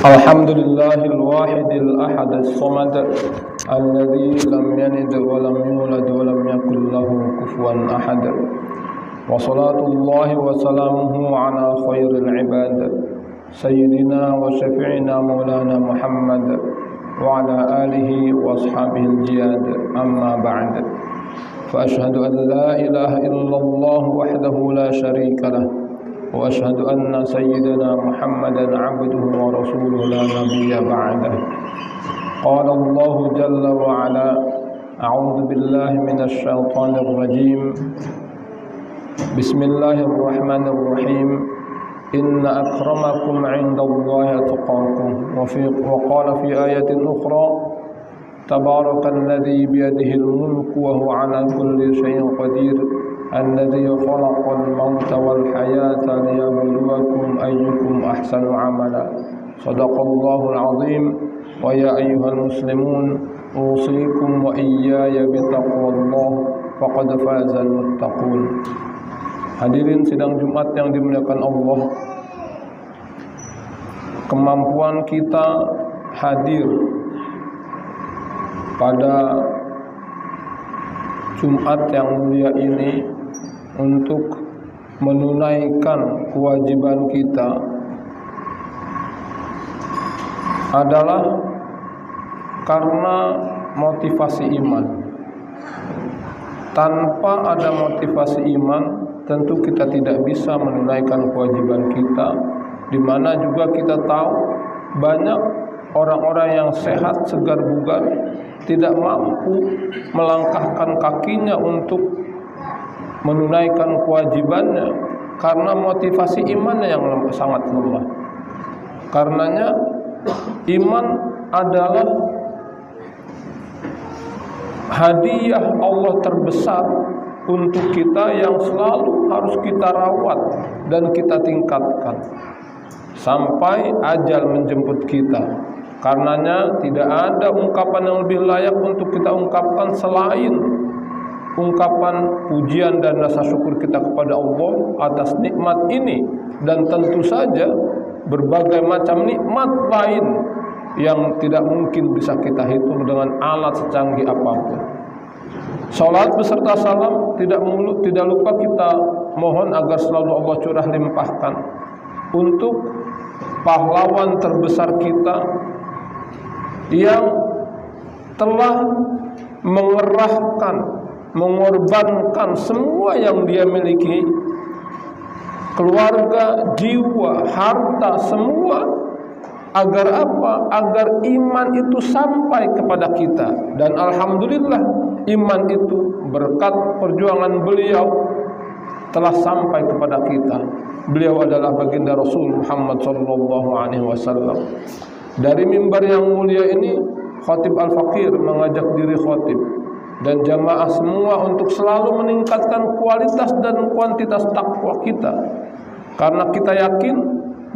الحمد لله الواحد الأحد الصمد الذي لم يلد ولم يولد ولم يكن له كفوا أحد وصلاة الله وسلامه على خير العباد سيدنا وشفيعنا مولانا محمد وعلى آله وأصحابه الجياد أما بعد فأشهد أن لا إله إلا الله وحده لا شريك له وأشهد أن سيدنا محمدا عبده ورسوله لا نبي بعده قال الله جل وعلا أعوذ بالله من الشيطان الرجيم بسم الله الرحمن الرحيم إن أكرمكم عند الله أتقاكم وقال في آية أخرى تبارك الذي بيده الملك وهو على كل شيء قدير الذي خلق الموت والحياة ليبلوكم أيكم أحسن عملا صدق الله العظيم ويا أيها المسلمون أوصيكم وإياي بتقوى الله فقد فاز المتقون. Hadirin sidang Jumat yang dimuliakan Allah, kemampuan kita hadir pada Jumat yang mulia ini untuk menunaikan kewajiban kita adalah karena motivasi iman. Tanpa ada motivasi iman, tentu kita tidak bisa menunaikan kewajiban kita, di mana juga kita tahu banyak orang-orang yang sehat, segar bugar tidak mampu melangkahkan kakinya untuk menunaikan kewajibannya karena motivasi imannya yang sangat lemah. Karenanya iman adalah hadiah Allah terbesar untuk kita yang selalu harus kita rawat dan kita tingkatkan sampai ajal menjemput kita. Karenanya tidak ada ungkapan yang lebih layak untuk kita ungkapkan selain ungkapan pujian dan rasa syukur kita kepada Allah atas nikmat ini, dan tentu saja berbagai macam nikmat lain yang tidak mungkin bisa kita hitung dengan alat secanggih apapun. Salat beserta salam tidak lupa kita mohon agar selalu Allah curah limpahkan untuk pahlawan terbesar kita yang telah mengerahkan, mengorbankan semua yang dia miliki, keluarga, jiwa, harta, semua. Agar apa? Agar iman itu sampai kepada kita. Dan alhamdulillah iman itu berkat perjuangan beliau telah sampai kepada kita. Beliau adalah baginda Rasul Muhammad SAW. Dari mimbar yang mulia ini, Khatib Al-Faqir mengajak diri khatib dan jamaah semua untuk selalu meningkatkan kualitas dan kuantitas takwa kita, karena kita yakin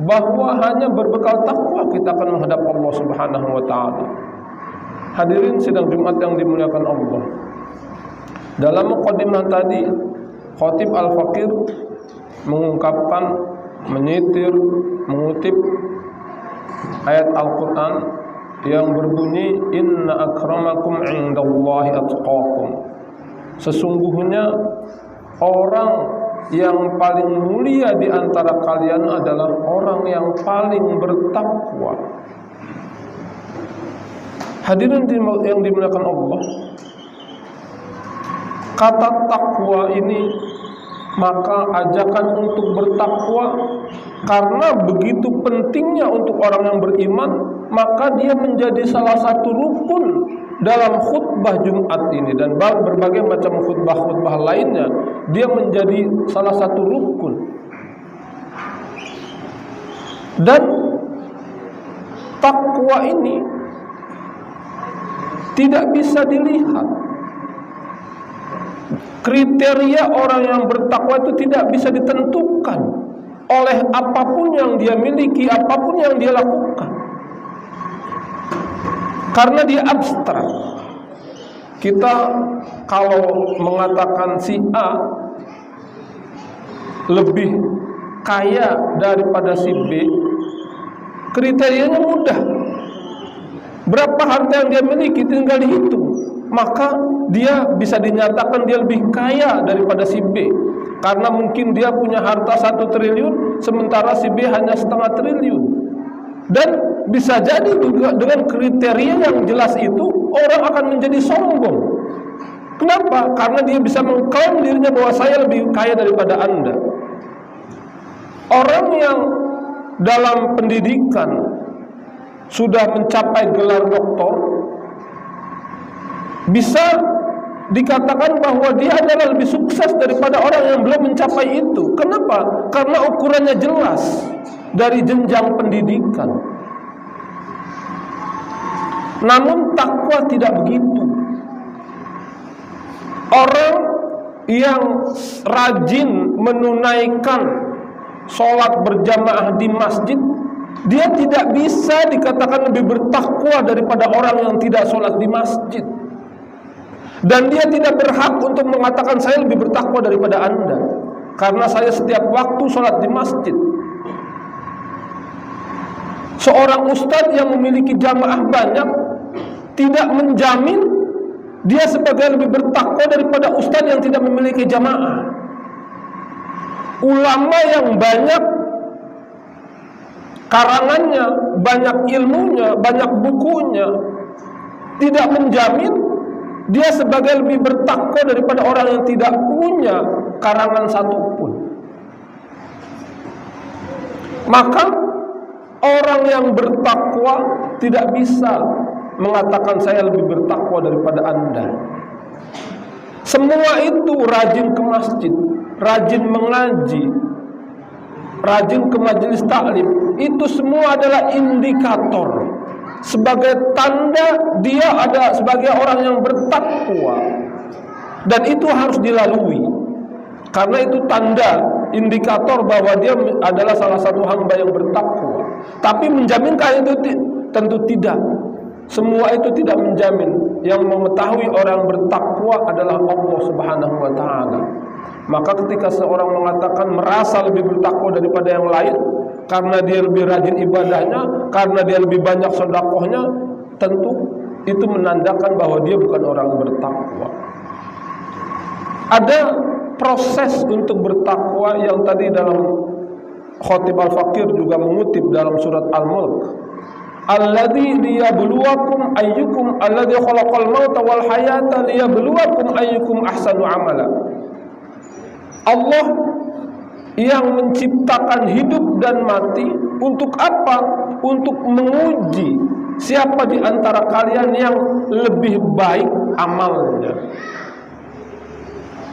bahwa hanya berbekal takwa kita akan menghadap Allah Subhanahu wa taala. Hadirin sidang Jumat yang dimuliakan Allah, dalam mukadimah tadi Khatib Al-Faqir mengungkapkan, menyitir, mengutip ayat Al-Quran yang berbunyi inna akramakum indallahi atqakum. Sesungguhnya orang yang paling mulia di antara kalian adalah orang yang paling bertakwa. Hadirin yang dimuliakan Allah, kata takwa ini, maka ajakan untuk bertakwa karena begitu pentingnya untuk orang yang beriman, maka dia menjadi salah satu rukun dalam khutbah Jumat ini dan berbagai macam khutbah-khutbah lainnya. Dia menjadi salah satu rukun. Dan takwa ini tidak bisa dilihat. Kriteria orang yang bertakwa itu tidak bisa ditentukan oleh apapun yang dia miliki, apapun yang dia lakukan, karena dia abstrak. Kita kalau mengatakan si A lebih kaya daripada si B, kriterianya mudah. Berapa harta yang dia miliki tinggal dihitung, maka dia bisa dinyatakan dia lebih kaya daripada si B. Karena mungkin dia punya harta 1 triliun, sementara si B hanya setengah triliun. Dan bisa jadi juga dengan kriteria yang jelas itu, orang akan menjadi sombong. Kenapa? Karena dia bisa mengklaim dirinya bahwa saya lebih kaya daripada Anda. Orang yang dalam pendidikan sudah mencapai gelar doktor, bisa dikatakan bahwa dia adalah lebih sukses daripada orang yang belum mencapai itu. Kenapa? Karena ukurannya jelas dari jenjang pendidikan. Namun takwa tidak begitu. Orang yang rajin menunaikan sholat berjamaah di masjid, dia tidak bisa dikatakan lebih bertakwa daripada orang yang tidak sholat di masjid. Dan dia tidak berhak untuk mengatakan saya lebih bertakwa daripada Anda, karena saya setiap waktu sholat di masjid. Seorang ustadz yang memiliki jamaah banyak tidak menjamin dia sebagai lebih bertakwa daripada ustadz yang tidak memiliki jamaah. Ulama yang banyak karangannya, banyak ilmunya, banyak bukunya, tidak menjamin dia sebagai lebih bertakwa daripada orang yang tidak punya karangan satupun. Maka orang yang bertakwa tidak bisa mengatakan saya lebih bertakwa daripada Anda. Semua itu rajin ke masjid, rajin mengaji, rajin ke majelis taklim, itu semua adalah indikator sebagai tanda dia ada sebagai orang yang bertakwa, dan itu harus dilalui karena itu tanda indikator bahwa dia adalah salah satu hamba yang bertakwa. Tapi menjaminkah itu? Tentu tidak. Semua itu tidak menjamin. Yang mengetahui orang bertakwa adalah Allah Subhanahu wa ta'ala. Maka ketika seorang mengatakan merasa lebih bertakwa daripada yang lain karena dia lebih rajin ibadahnya, karena dia lebih banyak sedekahnya, tentu itu menandakan bahwa dia bukan orang bertakwa. Ada proses untuk bertakwa yang tadi dalam Khatib Al-Fakir juga mengutip dalam surat Al-Mulk. Alladzi liyabluwakum ayyukum alladzi khalaqal mauta wal hayata liyabluwakum ayyukum ahsanu amala. Allah yang menciptakan hidup dan mati untuk apa? Untuk menguji siapa di antara kalian yang lebih baik amalnya.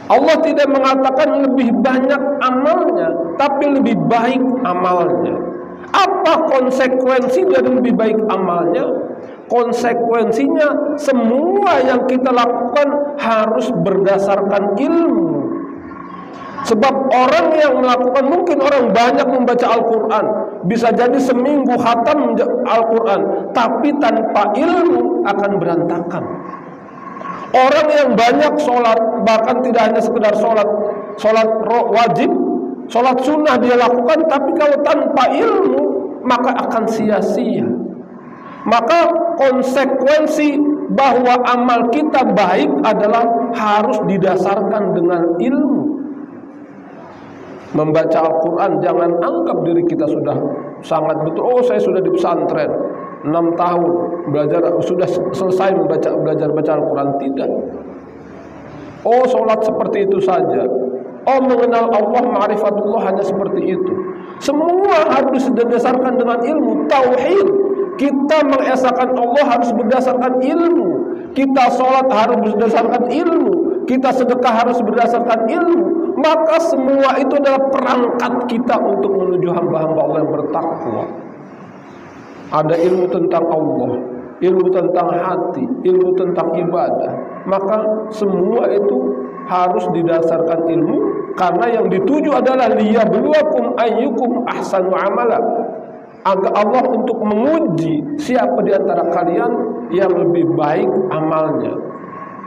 Allah tidak mengatakan lebih banyak amalnya, tapi lebih baik amalnya. Apa konsekuensi dari lebih baik amalnya? Konsekuensinya semua yang kita lakukan harus berdasarkan ilmu. Sebab orang yang melakukan, mungkin orang banyak membaca Al-Quran, bisa jadi seminggu khatam Al-Quran, tapi tanpa ilmu akan berantakan. Orang yang banyak sholat, bahkan tidak hanya sekedar sholat wajib, sholat sunnah dia lakukan, tapi kalau tanpa ilmu maka akan sia-sia. Maka konsekuensi bahwa amal kita baik adalah harus didasarkan dengan ilmu. Membaca Al-Quran, jangan anggap diri kita sudah sangat betul. Oh, saya sudah di pesantren 6 tahun belajar, sudah selesai belajar baca Al-Quran. Tidak. Oh, sholat seperti itu saja. Oh, mengenal Allah, ma'rifatullah hanya seperti itu. Semua harus didasarkan dengan ilmu. Tauhid, kita mengesahkan Allah harus berdasarkan ilmu. Kita sholat harus berdasarkan ilmu. Kita sedekah harus berdasarkan ilmu. Maka semua itu adalah perangkat kita untuk menuju hamba-hamba Allah yang bertakwa. Ada ilmu tentang Allah, ilmu tentang hati, ilmu tentang ibadah. Maka semua itu harus didasarkan ilmu, karena yang dituju adalah liyabluwakum ayyukum ahsanu amala. Agar Allah untuk menguji siapa di antara kalian yang lebih baik amalnya.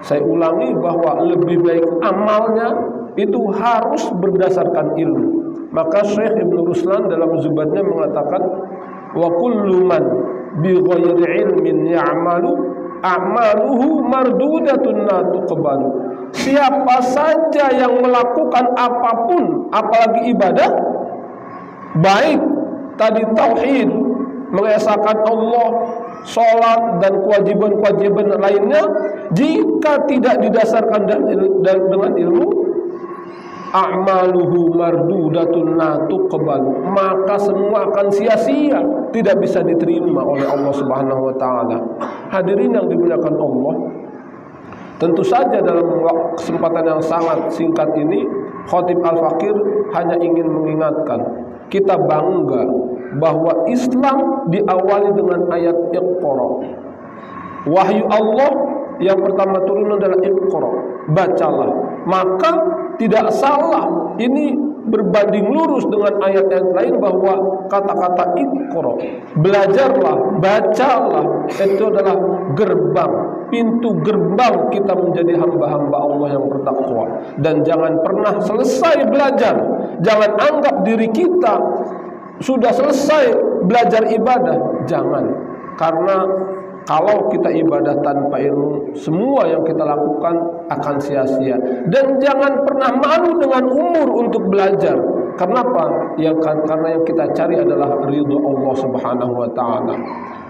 Saya ulangi bahwa lebih baik amalnya itu harus berdasarkan ilmu. Maka Syekh Ibn Ruslan dalam Zubatnya mengatakan, wa kullu man bi ghairi ilmin ya'malu a'maluhu mardudatun la tuqbalu. Siapa saja yang melakukan apapun, apalagi ibadah, baik tadi tauhid, mengesahkan Allah, sholat dan kewajiban-kewajiban lainnya, jika tidak didasarkan dengan ilmu, a'maluhu mardudatun la tuqbalu, maka semua akan sia-sia, tidak bisa diterima oleh Allah Subhanahu wa taala. Hadirin yang dimuliakan Allah, tentu saja dalam kesempatan yang sangat singkat ini, Khatib Al-Fakir hanya ingin mengingatkan kita bangga bahwa Islam diawali dengan ayat Iqra. Wahyu Allah yang pertama turun adalah Iqra, bacalah. Maka tidak salah ini berbanding lurus dengan ayat-ayat lain bahwa kata-kata Iqra, belajarlah, bacalah, itu adalah gerbang, pintu gerbang kita menjadi hamba-hamba Allah yang bertakwa. Dan jangan pernah selesai belajar, jangan anggap diri kita sudah selesai belajar ibadah, jangan. Karena kalau kita ibadah tanpa ilmu, semua yang kita lakukan akan sia-sia. Dan jangan pernah malu dengan umur untuk belajar. Kenapa? Karena yang kita cari adalah ridho Allah Subhanahu wa taala.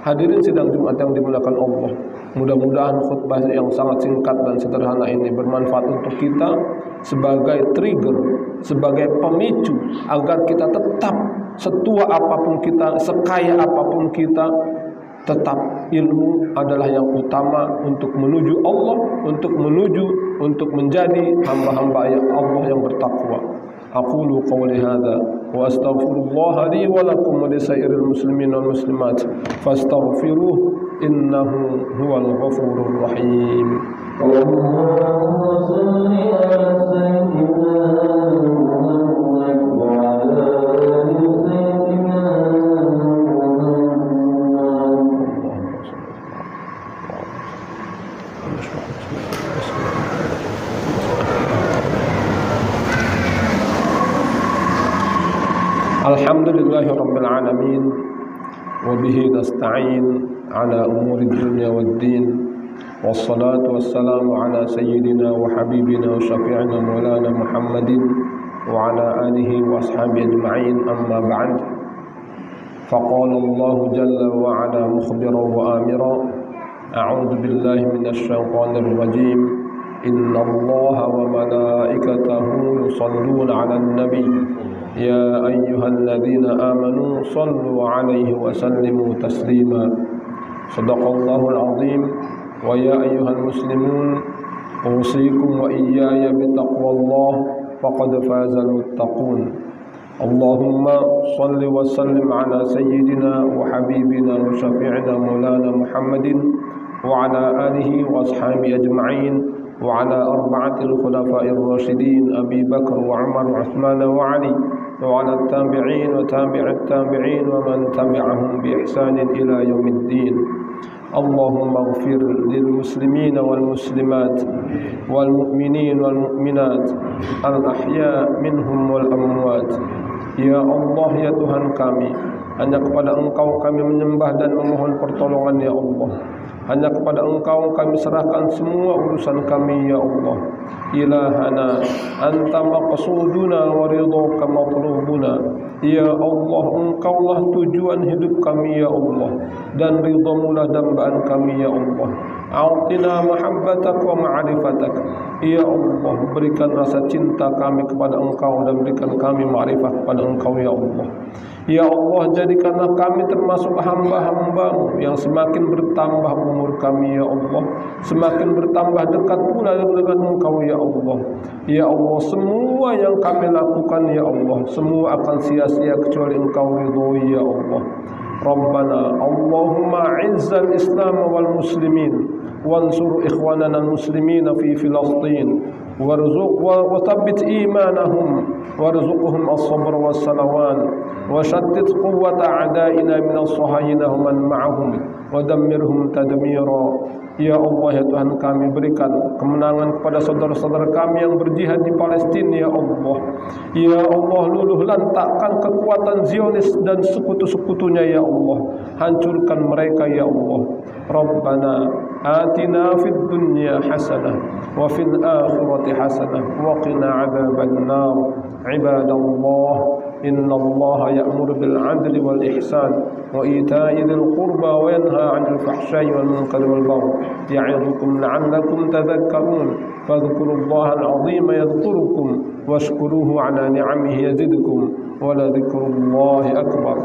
Hadirin sidang Jumat yang dimuliakan Allah, mudah-mudahan khutbah yang sangat singkat dan sederhana ini bermanfaat untuk kita sebagai trigger, sebagai pemicu agar kita tetap setua apapun kita, sekaya apapun kita, tetap ilmu adalah yang utama untuk menuju Allah, untuk menjadi hamba-hamba Allah yang bertakwa. Aqulu qawli hadza wa astaghfirullah li wa lakum wa lisairil muslimin wal muslimat fastaghfiruh innahu huwal ghafurur rahim. Allahumma shalli ala sayyidina Muhammad wa ala ali sayyidina Alhamdulillahi rabbil alamin wa bihi nasta'in ala umuri dunya waddin wassalatu wassalamu ala sayyidina wa habibina wa syafi'ina maulana Muhammadin wa ala alihi wa ashabihi ajma'in, amma ba'd. Faqala Allah jalla wa ala mukhbiran wa amira, a'udzu billahi minasy syaithanir rajim, inna Allaha wa malaikatahu yusalluna 'alan nabi ya ayyuhalladzina amanu sallu 'alaihi wa sallimu taslima. Shadaqallahul 'azim. Wa ya ayyuhal muslimun usikum wa iyaya bitaqwallah faqad fazal muttaqun. Allahumma salli wa sallim 'ala sayyidina wa habibina wa syafi'ina maulana Muhammadin wa 'ala alihi wa ashabihi ajma'in wa 'ala arba'atil khulafa'ir rasyidin Abi Bakar wa Umar wa Utsman wa Ali wa 'ala at-tabi'in wa tabi'it tabi'in wa man tabi'ahum bi ihsanin ila yaumiddin. Allahumma ighfir lil muslimin wal muslimat wal mu'minin wal mu'minat al ahya minhum wal amwat. Ya Allah, ya Tuhan kami, hanya kepada Engkau kami menyembah dan memohon pertolongan ya Allah. Hanya kepada Engkau kami serahkan semua urusan kami ya Allah. Ilahana anta maqsuduna wa ridhaka matlubuna. Ya Allah, Engkaulah tujuan hidup kami ya Allah, dan ridhamulah dambaan kami ya Allah. A'tina mahabbatak wa ma'rifatak. Ya Allah, berikan rasa cinta kami kepada Engkau dan berikan kami ma'rifat kepada Engkau ya Allah. Ya Allah, jadikanlah kami termasuk hamba-hamba-Mu yang semakin bertambah umur kami ya Allah, semakin bertambah dekat pula dengan Engkau ya Allah. Ya Allah, semua yang kami lakukan ya Allah, semua akan sia-sia kecuali Engkau ridhoi ya Allah. Rabbana Allahumma izzal Islam wal muslimin وانصر إخواننا المسلمين في فلسطين وثبت إيمانهم وارزقهم الصبر والسلوان وشتت قوة أعدائنا من الصهاينة ومن معهم ودمرهم تدميرا. Ya Allah, ya Tuhan kami, berikan kemenangan kepada saudara-saudara kami yang berjihad di Palestina, ya Allah. Ya Allah, luluh lantakkan kekuatan Zionis dan sekutu-sekutunya, ya Allah. Hancurkan mereka, ya Allah. Rabbana atina fid dunya hasanah wa fil akhirati hasanah wa qina adzaban nar. Ibadallah, innallaha ya'muru bil 'adli wal ihsan wa ita'i dzil qurba wa yanha 'anil fahsya'i wal munkari wal baghi ya'idukum la'allakum tadhakkarun. Fadhkurullaha al-'azima yadhkurukum washkuruhu 'ala ni'amihi yazidkum wa la dzikrullahi akbar.